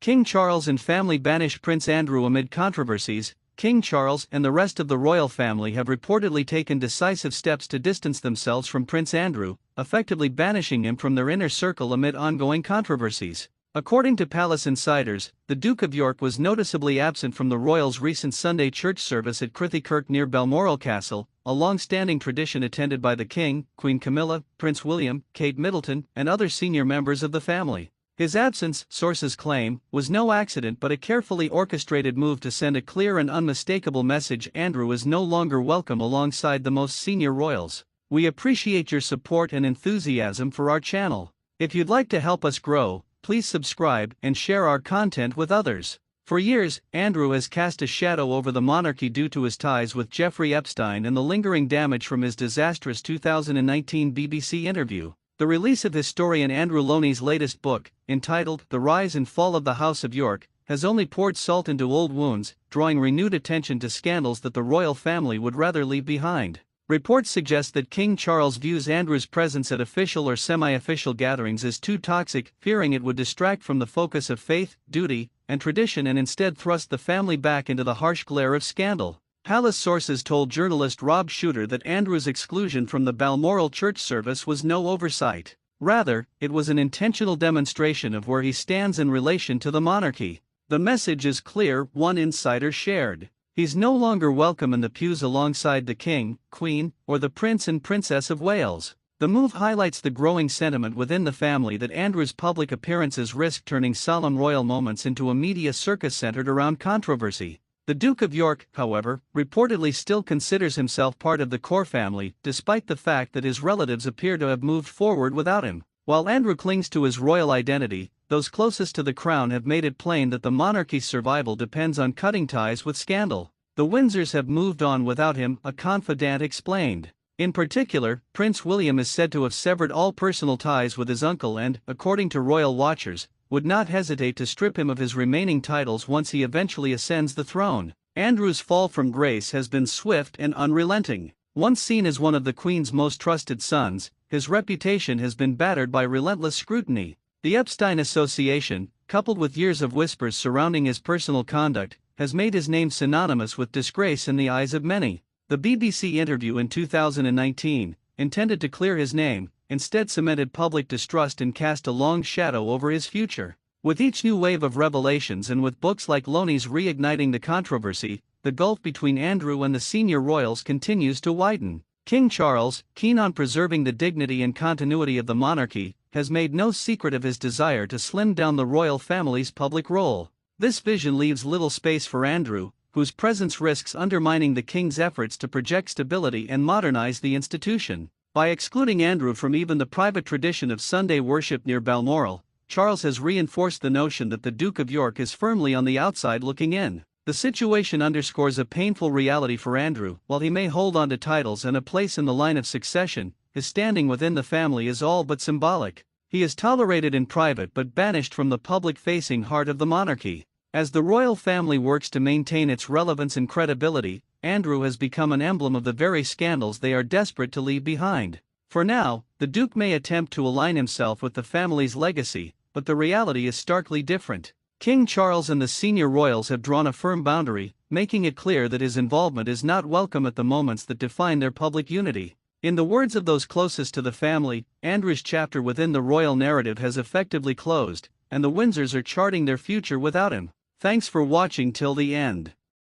King Charles and family banish Prince Andrew amid controversies. King Charles and the rest of the royal family have reportedly taken decisive steps to distance themselves from Prince Andrew, effectively banishing him from their inner circle amid ongoing controversies. According to palace insiders, the Duke of York was noticeably absent from the royals' recent Sunday church service at Crathie Kirk near Balmoral Castle, a long-standing tradition attended by the King, Queen Camilla, Prince William, Kate Middleton, and other senior members of the family. His absence, sources claim, was no accident but a carefully orchestrated move to send a clear and unmistakable message: Andrew is no longer welcome alongside the most senior royals. We appreciate your support and enthusiasm for our channel. If you'd like to help us grow, please subscribe and share our content with others. For years, Andrew has cast a shadow over the monarchy due to his ties with Jeffrey Epstein and the lingering damage from his disastrous 2019 BBC interview. The release of historian Andrew Lownie's latest book, entitled The Rise and Fall of the House of York, has only poured salt into old wounds, drawing renewed attention to scandals that the royal family would rather leave behind. Reports suggest that King Charles views Andrew's presence at official or semi-official gatherings as too toxic, fearing it would distract from the focus of faith, duty, and tradition and instead thrust the family back into the harsh glare of scandal. Palace sources told journalist Rob Shooter that Andrew's exclusion from the Balmoral church service was no oversight. Rather, it was an intentional demonstration of where he stands in relation to the monarchy. The message is clear, one insider shared. He's no longer welcome in the pews alongside the King, Queen, or the Prince and Princess of Wales. The move highlights the growing sentiment within the family that Andrew's public appearances risk turning solemn royal moments into a media circus centered around controversy. The Duke of York, however, reportedly still considers himself part of the core family, despite the fact that his relatives appear to have moved forward without him. While Andrew clings to his royal identity, those closest to the crown have made it plain that the monarchy's survival depends on cutting ties with scandal. The Windsors have moved on without him, a confidant explained. In particular, Prince William is said to have severed all personal ties with his uncle and, according to royal watchers, would not hesitate to strip him of his remaining titles once he eventually ascends the throne. Andrew's fall from grace has been swift and unrelenting. Once seen as one of the Queen's most trusted sons, his reputation has been battered by relentless scrutiny. The Epstein association, coupled with years of whispers surrounding his personal conduct, has made his name synonymous with disgrace in the eyes of many. The BBC interview in 2019, intended to clear his name, instead cemented public distrust and cast a long shadow over his future. With each new wave of revelations and with books like Lownie's reigniting the controversy, the gulf between Andrew and the senior royals continues to widen. King Charles, keen on preserving the dignity and continuity of the monarchy, has made no secret of his desire to slim down the royal family's public role. This vision leaves little space for Andrew, whose presence risks undermining the king's efforts to project stability and modernize the institution. By excluding Andrew from even the private tradition of Sunday worship near Balmoral, Charles has reinforced the notion that the Duke of York is firmly on the outside looking in. The situation underscores a painful reality for Andrew. While he may hold on to titles and a place in the line of succession, his standing within the family is all but symbolic. He is tolerated in private but banished from the public-facing heart of the monarchy. As the royal family works to maintain its relevance and credibility, Andrew has become an emblem of the very scandals they are desperate to leave behind. For now, the Duke may attempt to align himself with the family's legacy, but the reality is starkly different. King Charles and the senior royals have drawn a firm boundary, making it clear that his involvement is not welcome at the moments that define their public unity. In the words of those closest to the family, Andrew's chapter within the royal narrative has effectively closed, and the Windsors are charting their future without him. Thanks for watching till the end.